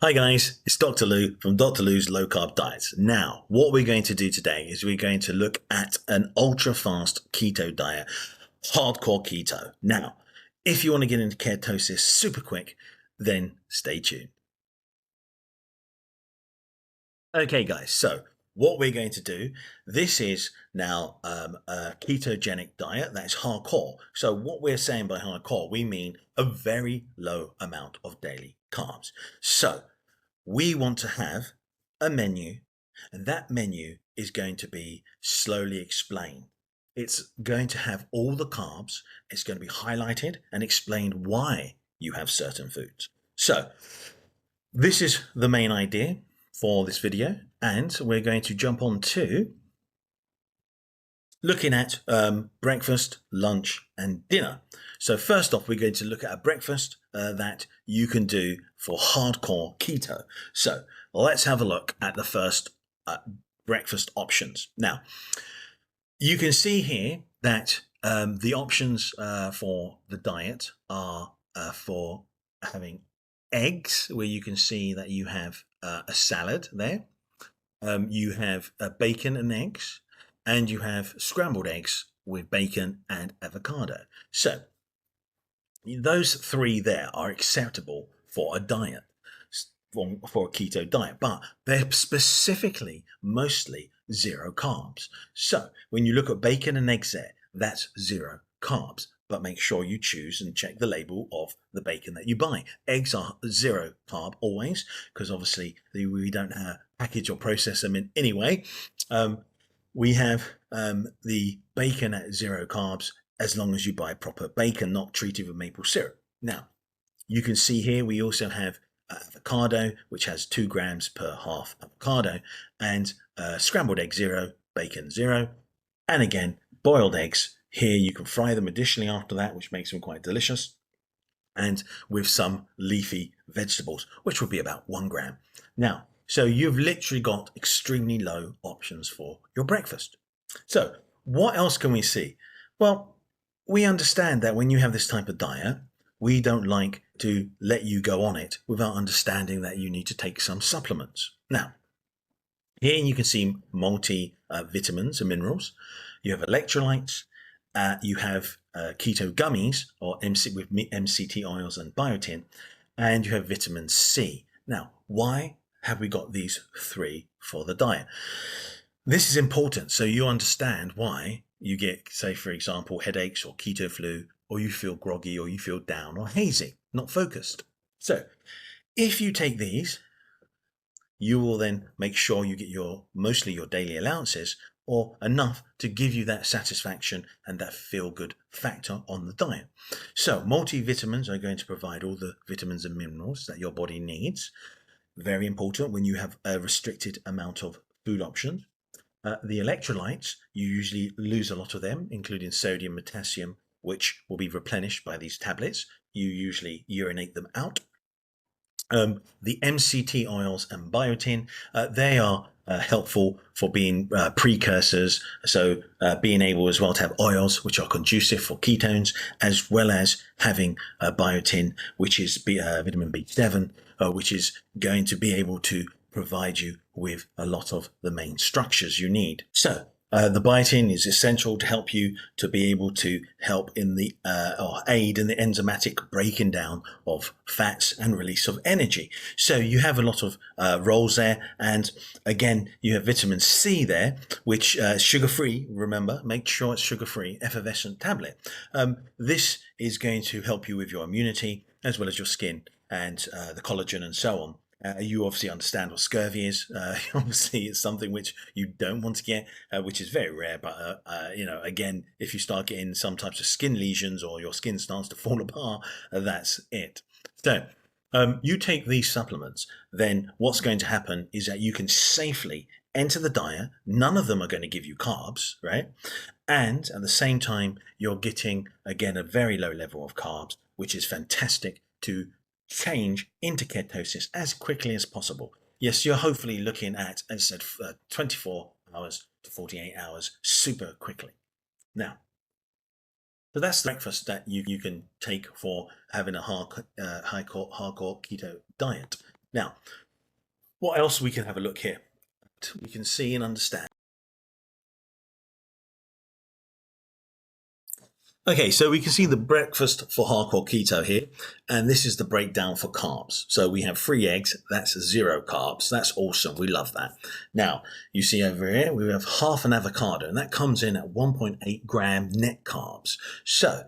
Hi guys, it's Dr. Lou from Dr. Lou's Low Carb Diets. Now, what we're going to do today is we're going to look at an ultra fast keto diet, hardcore keto. Now, if you want to get into ketosis super quick, then stay tuned. Okay guys, so what we're going to do, this is now a ketogenic diet that's hardcore. So what we're saying by hardcore, we mean a very low amount of daily carbs. So we want to have a menu, and that menu is going to be slowly explained. It's going to have all the carbs, it's going to be highlighted and explained why you have certain foods. So this is the main idea for this video, and we're going to jump on to looking at breakfast, lunch, and dinner. So first off, we're going to look at a breakfast that you can do for hardcore keto. So let's have a look at the first breakfast options. Now, you can see here that the options for the diet are for having eggs, where you can see that you have a salad there. You have bacon and eggs, and you have scrambled eggs with bacon and avocado. So those three there are acceptable for a diet, for a keto diet, but they're specifically mostly zero carbs. So when you look at bacon and eggs there, that's zero carbs. But make sure you choose and check the label of the bacon that you buy. Eggs are zero carb always, because obviously we don't package or process them in any way. We have the bacon at zero carbs as long as you buy proper bacon, not treated with maple syrup. Now, you can see here we also have avocado, which has 2 grams per half avocado, and scrambled egg zero, bacon zero, and again, boiled eggs. Here you can fry them additionally after that, which makes them quite delicious, and with some leafy vegetables, which would be about 1 gram. Now, so you've literally got extremely low options for your breakfast. So what else can we see? Well, we understand that when you have this type of diet, we don't like to let you go on it without understanding that you need to take some supplements. Now, here you can see multi-vitamins and minerals. You have electrolytes. You have keto gummies or with MCT oils and biotin, and you have vitamin C. Now, why have we got these three for the diet? This is important so you understand why you get, say, for example, headaches or keto flu, or you feel groggy, or you feel down or hazy, not focused. So if you take these, you will then make sure you get mostly your daily allowances, or enough to give you that satisfaction and that feel-good factor on the diet. So multivitamins are going to provide all the vitamins and minerals that your body needs. Very important when you have a restricted amount of food options. The electrolytes, you usually lose a lot of them, including sodium, potassium, which will be replenished by these tablets. You usually urinate them out. The MCT oils and biotin, they are helpful for being precursors, so being able as well to have oils which are conducive for ketones, as well as having biotin, which is vitamin B7, which is going to be able to provide you with a lot of the main structures you need. So the biotin is essential to help you to be able to help in the or aid in the enzymatic breaking down of fats and release of energy. So you have a lot of roles there, and again you have vitamin C there, which is sugar-free. Remember, make sure it's sugar-free, effervescent tablet. This is going to help you with your immunity as well as your skin and the collagen and so on. You obviously understand what scurvy is. Obviously, it's something which you don't want to get, which is very rare. But, again, if you start getting some types of skin lesions or your skin starts to fall apart, that's it. So you take these supplements, then what's going to happen is that you can safely enter the diet. None of them are going to give you carbs, right? And at the same time, you're getting, again, a very low level of carbs, which is fantastic to change into ketosis as quickly as possible. Yes, you're hopefully looking at, as I said, 24 hours to 48 hours super quickly. Now, so that's the breakfast that you can take for having a hardcore keto diet. Now, what else we can have a look here? We can see and understand. Okay, so we can see the breakfast for hardcore keto here, and this is the breakdown for carbs. So we have 3 eggs, that's 0 carbs. That's awesome, we love that. Now, you see over here, we have half an avocado, and that comes in at 1.8 gram net carbs. So,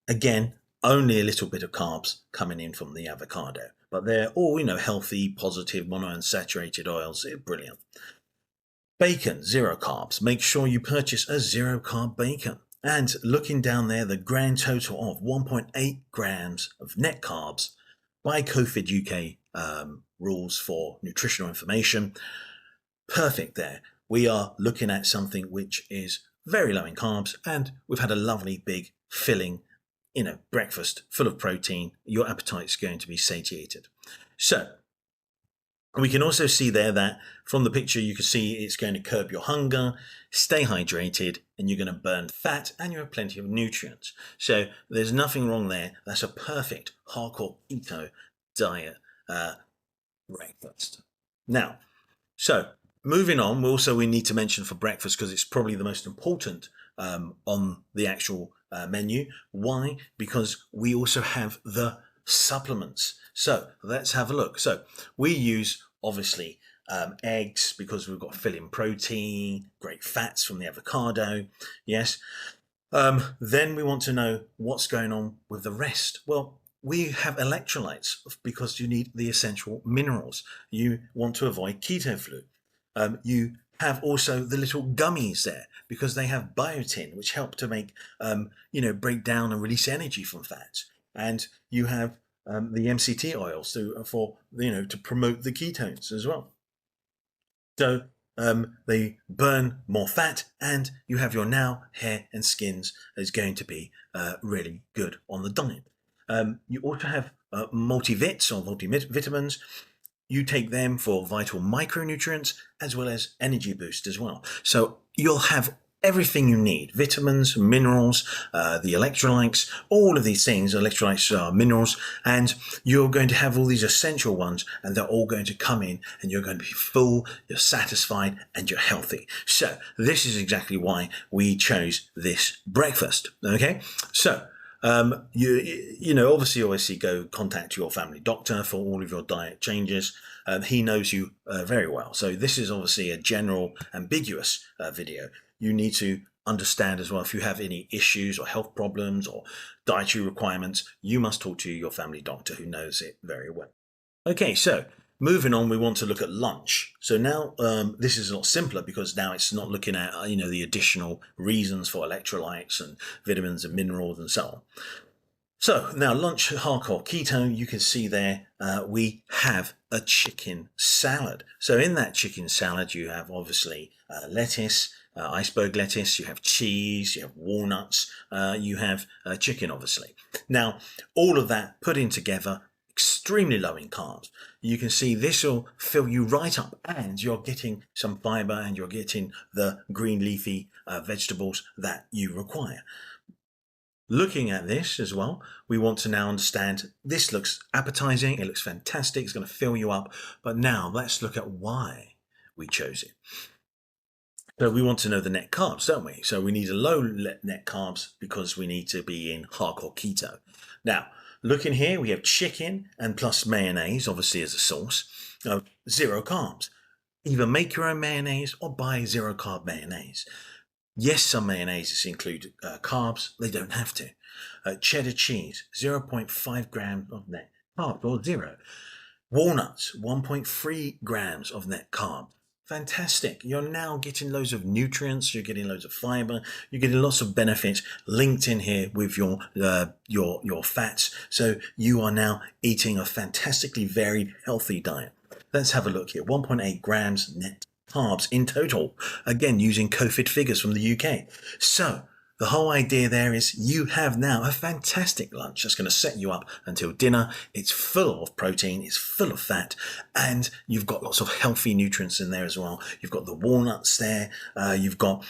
again, only a little bit of carbs coming in from the avocado. But they're all, healthy, positive, monounsaturated oils. Brilliant. Bacon, 0 carbs. Make sure you purchase a 0 carb bacon. And looking down there, the grand total of 1.8 grams of net carbs by COVID UK rules for nutritional information. Perfect there. We are looking at something which is very low in carbs, and we've had a lovely big filling, breakfast full of protein. Your appetite's going to be satiated. So we can also see there that from the picture, you can see it's going to curb your hunger, stay hydrated, and you're going to burn fat, and you have plenty of nutrients. So there's nothing wrong there. That's a perfect hardcore keto diet breakfast. Now, so moving on, we need to mention for breakfast, because it's probably the most important on the actual menu. Why? Because we also have the supplements. So let's have a look. So we use obviously eggs, because we've got filling protein, great fats from the avocado. Yes. Then we want to know what's going on with the rest. Well, we have electrolytes, because you need the essential minerals. You want to avoid keto flu. You have also the little gummies there, because they have biotin, which help to make, break down and release energy from fats. And you have the MCT oils to promote the ketones as well. So they burn more fat, and you have your now hair and skins is going to be really good on the diet. You also have multivits or multivitamins. You take them for vital micronutrients as well as energy boost as well. So you'll have everything you need: vitamins, minerals, the electrolytes, all of these things. Electrolytes are minerals, and you're going to have all these essential ones, and they're all going to come in, and you're going to be full, you're satisfied, and you're healthy. So this is exactly why we chose this breakfast. Okay, so obviously go contact your family doctor for all of your diet changes. He knows you very well. So this is obviously a general ambiguous video. You need to understand as well, if you have any issues or health problems or dietary requirements, you must talk to your family doctor, who knows it very well. Okay, so moving on, we want to look at lunch. So now this is a lot simpler, because now it's not looking at the additional reasons for electrolytes and vitamins and minerals and so on. So now lunch hardcore keto, you can see there we have a chicken salad. So in that chicken salad, you have obviously lettuce, iceberg lettuce, you have cheese, you have walnuts, you have chicken obviously. Now all of that put in together, extremely low in carbs. You can see this will fill you right up, and you're getting some fiber, and you're getting the green leafy vegetables that you require. Looking at this as well, we want to now understand, this looks appetizing, it looks fantastic, it's going to fill you up, but now let's look at why we chose it. So we want to know the net carbs, don't we? So we need a low net carbs, because we need to be in hardcore keto. Now, looking here, we have chicken and plus mayonnaise, obviously as a sauce, 0 carbs. Either make your own mayonnaise or buy 0 carb mayonnaise. Yes, some mayonnaises include carbs. They don't have to. Cheddar cheese, 0.5 grams of net carb, or 0. Walnuts, 1.3 grams of net carb. Fantastic. You're now getting loads of nutrients. You're getting loads of fiber. You're getting lots of benefits linked in here with your fats. So you are now eating a fantastically varied, healthy diet. Let's have a look here. 1.8 grams net carbs in total, again using COVID figures from the UK. So the whole idea there is you have now a fantastic lunch that's going to set you up until dinner. It's full of protein, it's full of fat, and you've got lots of healthy nutrients in there as well. You've got the walnuts there, you've got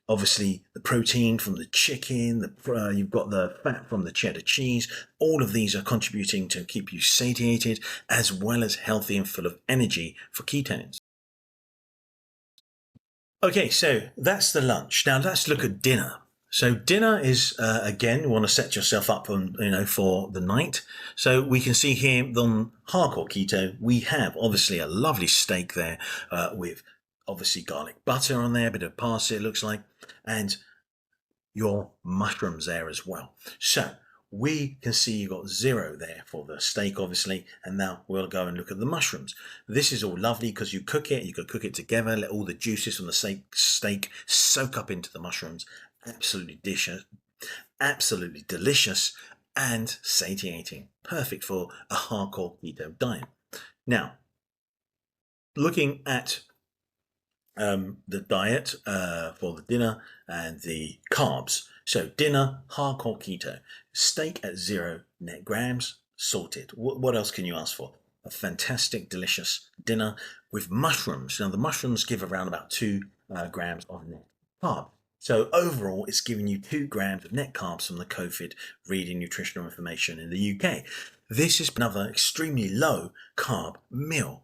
obviously the protein from the chicken, you've got the fat from the cheddar cheese. All of these are contributing to keep you satiated as well as healthy and full of energy for ketones. Okay, so that's the lunch. Now let's look at dinner. So dinner is, again, you want to set yourself up on, for the night. So we can see here on hardcore keto, we have obviously a lovely steak there with obviously garlic butter on there, a bit of parsley it looks like, and your mushrooms there as well. So we can see you've got 0 there for the steak, obviously, and now we'll go and look at the mushrooms. This is all lovely because you cook it, you can cook it together, let all the juices from the steak soak up into the mushrooms. Absolutely delicious and satiating. Perfect for a hardcore keto diet. Now, looking at the diet for the dinner and the carbs. So dinner, hardcore keto, steak at 0 net grams, salted. What else can you ask for? A fantastic, delicious dinner with mushrooms. Now the mushrooms give around about 2 grams of net carb. So overall, it's giving you 2 grams of net carbs from the COVID Reading Nutritional Information in the UK. This is another extremely low carb meal,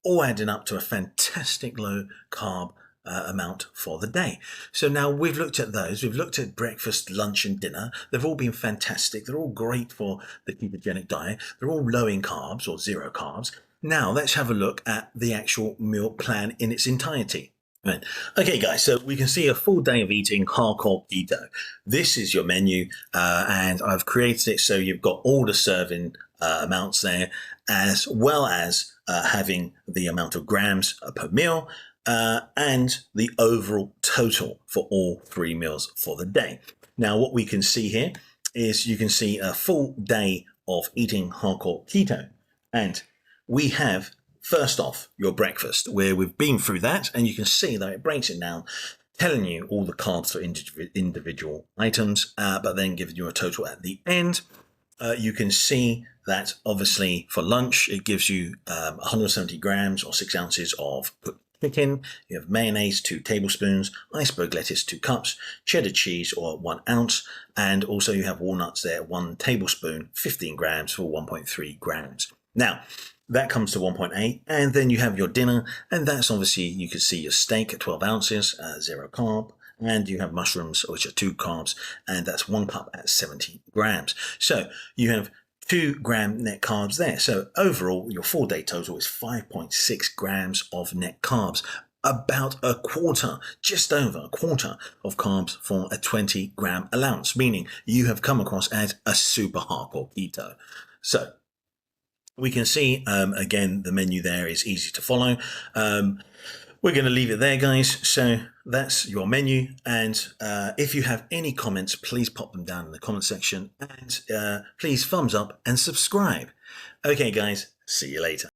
all adding up to a fantastic low carb amount for the day. So now we've looked at those. We've looked at breakfast, lunch and dinner. They've all been fantastic. They're all great for the ketogenic diet. They're all low in carbs or 0 carbs. Now let's have a look at the actual meal plan in its entirety. Right. Okay, guys, so we can see a full day of eating hardcore keto. This is your menu, and I've created it so you've got all the serving amounts there, as well as having the amount of grams per meal and the overall total for all 3 meals for the day. Now, what we can see here is you can see a full day of eating hardcore keto, and we have first off, your breakfast, where we've been through that, and you can see that it breaks it down, telling you all the carbs for individual items, but then giving you a total at the end. You can see that obviously for lunch, it gives you 170 grams or 6 ounces of cooked chicken. You have mayonnaise, 2 tablespoons, iceberg lettuce, 2 cups, cheddar cheese or 1 ounce, and also you have walnuts there, 1 tablespoon, 15 grams for 1.3 grams. Now, that comes to 1.8, and then you have your dinner, and that's obviously, you can see your steak at 12 ounces, 0 carb, and you have mushrooms, which are 2 carbs, and that's 1 cup at 70 grams. So you have 2 gram net carbs there. So overall, your 4-day total is 5.6 grams of net carbs, about a quarter, just over a quarter of carbs for a 20 gram allowance, meaning you have come across as a super hardcore keto. So we can see, again, the menu there is easy to follow. We're going to leave it there, guys. So that's your menu. And if you have any comments, please pop them down in the comment section. And please thumbs up and subscribe. Okay, guys, see you later.